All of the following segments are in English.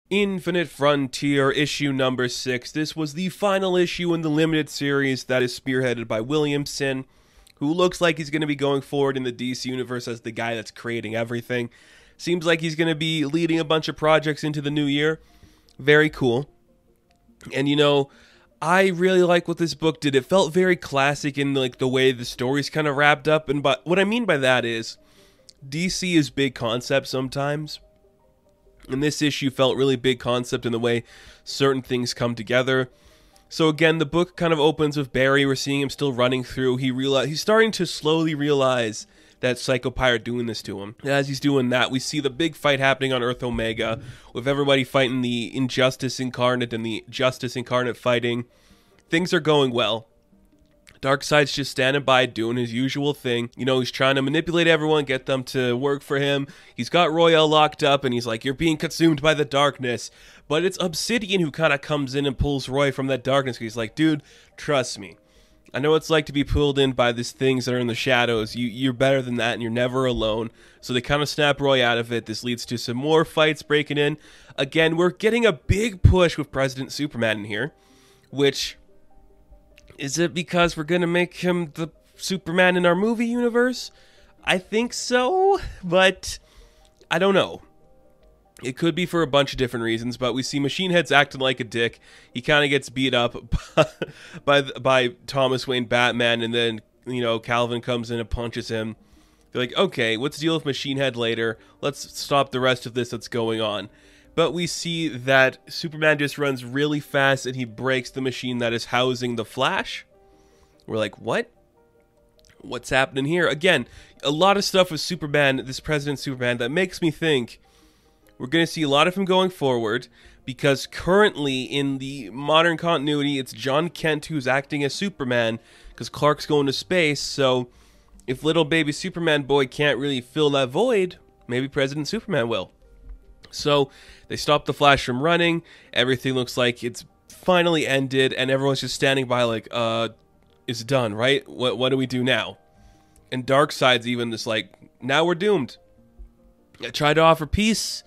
Infinite Frontier, issue number 6. This was the final issue in the limited series that is spearheaded by Williamson, who looks like he's going to be going forward in the DC universe as the guy that's creating everything. Seems like he's going to be leading a bunch of projects into the new year. Very cool. And you know, I really like what this book did. It felt very classic in like the way the story's kind of wrapped up. And what I mean by that is DC is big concept sometimes. And this issue felt really big concept in the way certain things come together. So again, the book kind of opens with Barry. We're seeing him still running through. He's starting to slowly realize that Psycho Pirate doing this to him. And as he's doing that, we see the big fight happening on Earth Omega, with everybody fighting the Injustice Incarnate and the Justice Incarnate fighting. Things are going well. Darkseid's just standing by doing his usual thing. You know, he's trying to manipulate everyone, get them to work for him. He's got Royale locked up and he's like, you're being consumed by the darkness. But it's Obsidian who kind of comes in and pulls Roy from that darkness. He's like, dude, trust me. I know what it's like to be pulled in by these things that are in the shadows. You're better than that and you're never alone. So they kind of snap Roy out of it. This leads to some more fights breaking in. Again, we're getting a big push with President Superman in here, which... is it because we're going to make him the Superman in our movie universe? I think so, but I don't know. It could be for a bunch of different reasons, but we see Machine Head's acting like a dick. He kind of gets beat up by Thomas Wayne Batman, and then, you know, Calvin comes in and punches him. They're like, okay, let's deal with Machine Head later. Let's stop the rest of this that's going on. But we see that Superman just runs really fast and he breaks the machine that is housing the Flash. We're like, what? What's happening here? Again, a lot of stuff with Superman, this President Superman, that makes me think we're going to see a lot of him going forward, because currently in the modern continuity, it's John Kent who's acting as Superman because Clark's going to space. So if little baby Superman boy can't really fill that void, maybe President Superman will. So they stop the Flash from running. Everything looks like it's finally ended, and everyone's just standing by like, it's done, right? What do we do now? And Darkseid's even just like, now we're doomed. I tried to offer peace.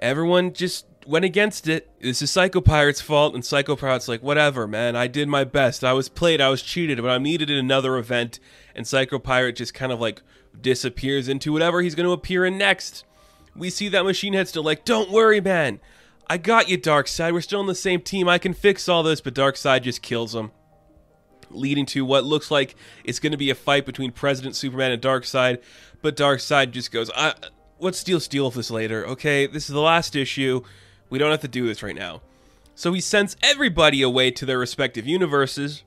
Everyone just went against it. This is Psycho Pirate's fault, and Psycho Pirate's like, whatever, man. I did my best. I was played. I was cheated, but I'm needed in another event. And Psycho Pirate just kind of like disappears into whatever he's going to appear in next. We see that Machine Head still like, don't worry, man. I got you, Darkseid. We're still on the same team. I can fix all this. But Darkseid just kills him, leading to what looks like it's going to be a fight between President Superman and Darkseid. But Darkseid just goes, let's deal with this later, okay? This is the last issue. We don't have to do this right now. So he sends everybody away to their respective universes.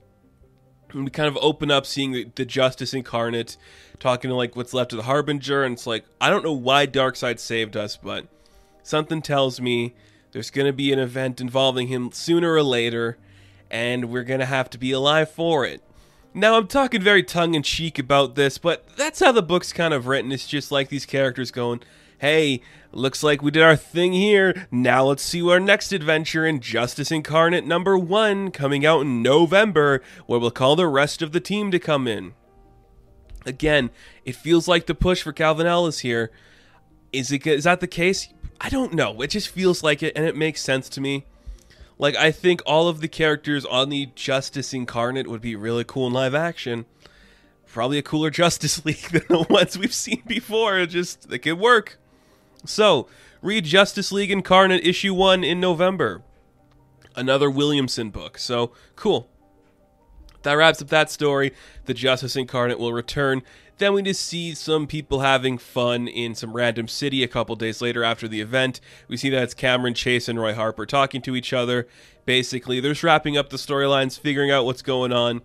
And we kind of open up seeing the Justice Incarnate talking to like what's left of the Harbinger, and it's like, I don't know why Darkseid saved us, but something tells me there's going to be an event involving him sooner or later, and we're going to have to be alive for it. Now, I'm talking very tongue-in-cheek about this, but that's how the book's kind of written. It's just like these characters going, hey, looks like we did our thing here. Now let's see our next adventure in Justice Incarnate number 1 coming out in November, where we'll call the rest of the team to come in. Again, it feels like the push for Calvin-L is here. Is that the case? I don't know. It just feels like it, and it makes sense to me. Like, I think all of the characters on the Justice Incarnate would be really cool in live action. Probably a cooler Justice League than the ones we've seen before. It could work. So, read Justice League Incarnate issue 1 in November. Another Williamson book. So, cool. That wraps up that story. The Justice Incarnate will return. Then we just see some people having fun in some random city a couple days later after the event. We see that it's Cameron Chase and Roy Harper talking to each other. Basically, they're just wrapping up the storylines, figuring out what's going on.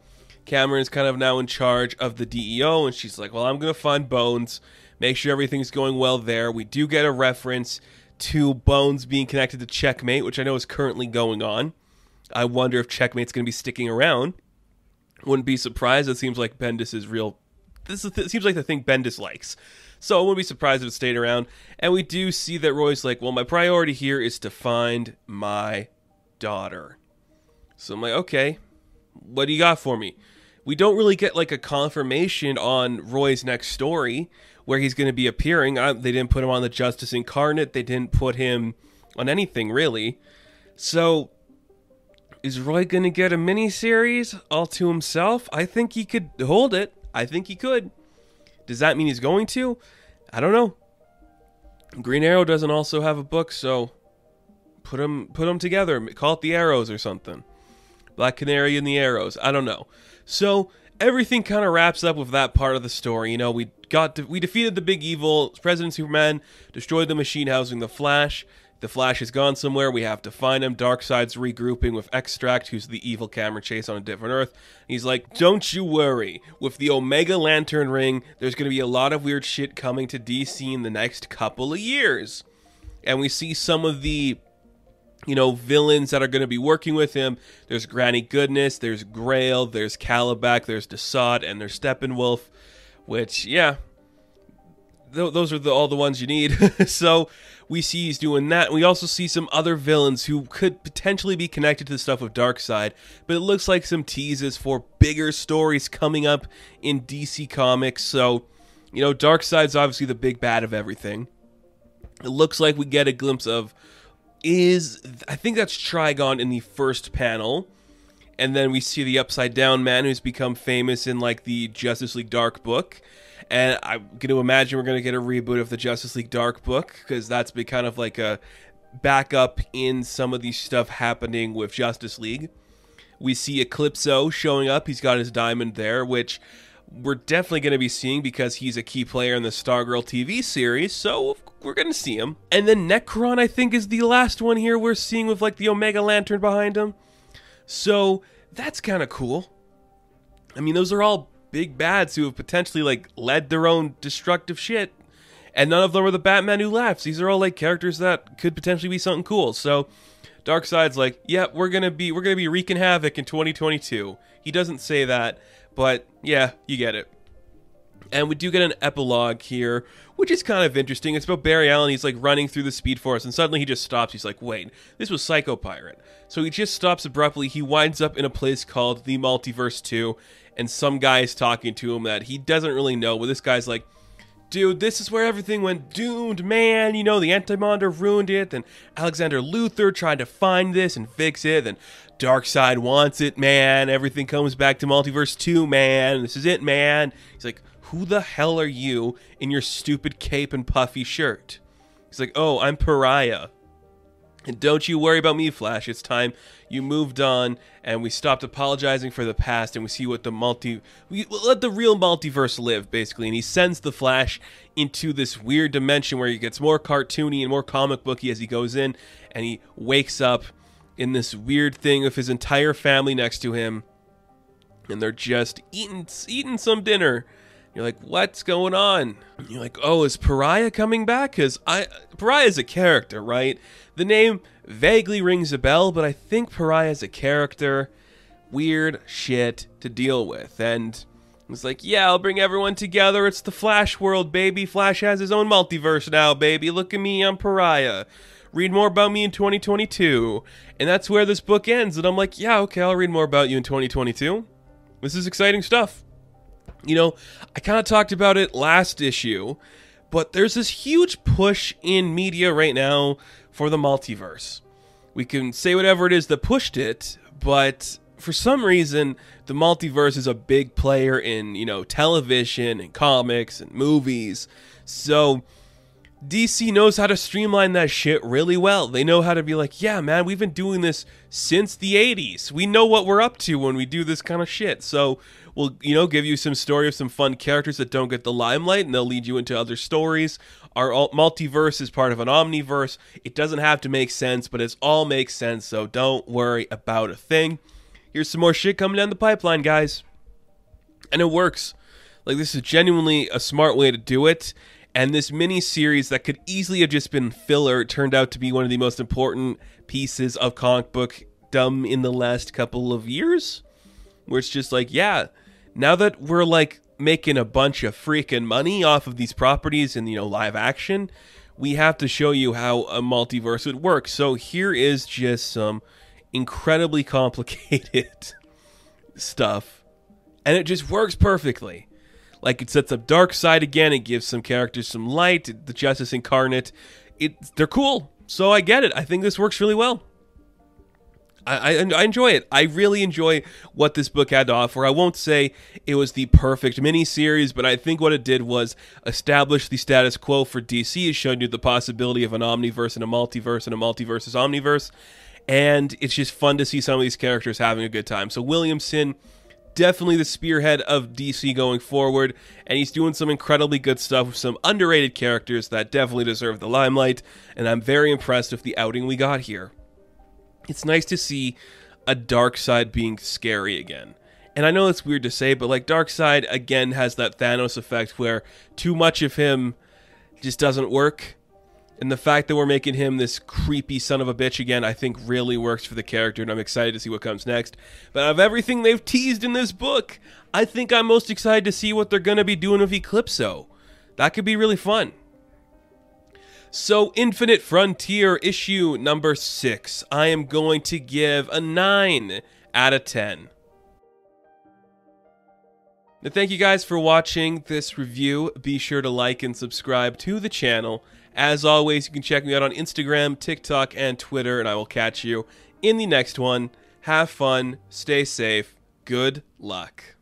Cameron is kind of now in charge of the DEO, and she's like, well, I'm going to find Bones, make sure everything's going well there. We do get a reference to Bones being connected to Checkmate, which I know is currently going on. I wonder if Checkmate's going to be sticking around. Wouldn't be surprised. It seems like Bendis is real. It seems like the thing Bendis likes. So I wouldn't be surprised if it stayed around. And we do see that Roy's like, well, my priority here is to find my daughter. So I'm like, okay, what do you got for me? We don't really get like a confirmation on Roy's next story where he's going to be appearing. They didn't put him on the Justice Incarnate. They didn't put him on anything, really. So, is Roy going to get a miniseries all to himself? I think he could hold it. I think he could. Does that mean he's going to? I don't know. Green Arrow doesn't also have a book, so put them together. Call it the Arrows or something. Black Canary and the Arrows. I don't know. So everything kind of wraps up with that part of the story. You know, we defeated the big evil. President Superman destroyed the machine housing the Flash. The Flash has gone somewhere. We have to find him. Darkseid's regrouping with Extract, who's the evil camera chase on a different Earth. He's like, don't you worry. With the Omega Lantern Ring, there's going to be a lot of weird shit coming to DC in the next couple of years. And we see some of the, you know, villains that are going to be working with him. There's Granny Goodness, there's Grail, there's Calabac, there's Desaad, and there's Steppenwolf. Which, yeah, those are all the ones you need. So we see he's doing that. We also see some other villains who could potentially be connected to the stuff with Darkseid, but it looks like some teases for bigger stories coming up in DC Comics. So, you know, Darkseid's obviously the big bad of everything. It looks like we get a glimpse of I think that's Trigon in the first panel. And then we see the Upside Down Man, who's become famous in, like, the Justice League Dark book. And I'm going to imagine we're going to get a reboot of the Justice League Dark book, because that's been kind of like a backup in some of the stuff happening with Justice League. We see Eclipso showing up. He's got his diamond there, which we're definitely going to be seeing because he's a key player in the Stargirl TV series, so we're going to see him. And then Necron, I think, is the last one here we're seeing with, like, the Omega Lantern behind him. So that's kind of cool. I mean, those are all big bads who have potentially, like, led their own destructive shit, and none of them are the Batman who laughs. These are all, like, characters that could potentially be something cool. So Darkseid's like, yeah, we're gonna be wreaking havoc in 2022. He doesn't say that, but yeah, you get it. And we do get an epilogue here, which is kind of interesting. It's about Barry Allen. He's, like, running through the Speed Force, and suddenly he just stops. He's like, wait, this was Psycho Pirate. So he just stops abruptly. He winds up in a place called the Multiverse 2, and some guy is talking to him that he doesn't really know. But this guy's like, dude, this is where everything went doomed, man. You know, the Anti-Monitor ruined it. Then Alexander Luthor tried to find this and fix it. Then Darkseid wants it, man. Everything comes back to Multiverse 2, man. This is it, man. He's like, who the hell are you in your stupid cape and puffy shirt? He's like, oh, I'm Pariah. And don't you worry about me, Flash. It's time you moved on, and we stopped apologizing for the past, and we see what we let the real multiverse live, basically. And he sends the Flash into this weird dimension where he gets more cartoony and more comic booky as he goes in, and he wakes up in this weird thing with his entire family next to him, and they're just eating some dinner. You're like, what's going on? You're like, oh, is Pariah coming back? Because Pariah is a character, right? The name vaguely rings a bell, but I think Pariah is a character. Weird shit to deal with. And it's like, yeah, I'll bring everyone together. It's the Flash world, baby. Flash has his own multiverse now, baby. Look at me, I'm Pariah. Read more about me in 2022. And that's where this book ends. And I'm like, yeah, okay, I'll read more about you in 2022. This is exciting stuff. You know, I kind of talked about it last issue, but there's this huge push in media right now for the multiverse. We can say whatever it is that pushed it, but for some reason, the multiverse is a big player in, you know, television and comics and movies. So DC knows how to streamline that shit really well. They know how to be like, yeah, man, we've been doing this since the 80s. We know what we're up to when we do this kind of shit. So we'll, you know, give you some story of some fun characters that don't get the limelight, and they'll lead you into other stories. Our multiverse is part of an omniverse. It doesn't have to make sense, but it all makes sense, so don't worry about a thing. Here's some more shit coming down the pipeline, guys. And it works. Like, this is genuinely a smart way to do it. And this mini-series that could easily have just been filler turned out to be one of the most important pieces of comic book dumb in the last couple of years. Where it's just like, yeah, now that we're, like, making a bunch of freaking money off of these properties and, you know, live action, we have to show you how a multiverse would work. So here is just some incredibly complicated stuff. And it just works perfectly. Like, it sets up Darkseid again. It gives some characters some light. The Justice Incarnate. They're cool. So I get it. I think this works really well. I enjoy it. I really enjoy what this book had to offer. I won't say it was the perfect miniseries, but I think what it did was establish the status quo for DC. It showed you the possibility of an omniverse and a multiverse is omniverse. And it's just fun to see some of these characters having a good time. So Williamson, definitely the spearhead of DC going forward, and he's doing some incredibly good stuff with some underrated characters that definitely deserve the limelight, and I'm very impressed with the outing we got here. It's nice to see a Darkseid being scary again. And I know it's weird to say, but like Darkseid again has that Thanos effect where too much of him just doesn't work. And the fact that we're making him this creepy son of a bitch again, I think really works for the character, and I'm excited to see what comes next. But out of everything they've teased in this book, I think I'm most excited to see what they're going to be doing with Eclipso. That could be really fun. So, Infinite Frontier issue number 6, I am going to give a 9 out of 10. Now, thank you guys for watching this review. Be sure to like and subscribe to the channel. As always, you can check me out on Instagram, TikTok, and Twitter, and I will catch you in the next one. Have fun, stay safe, good luck.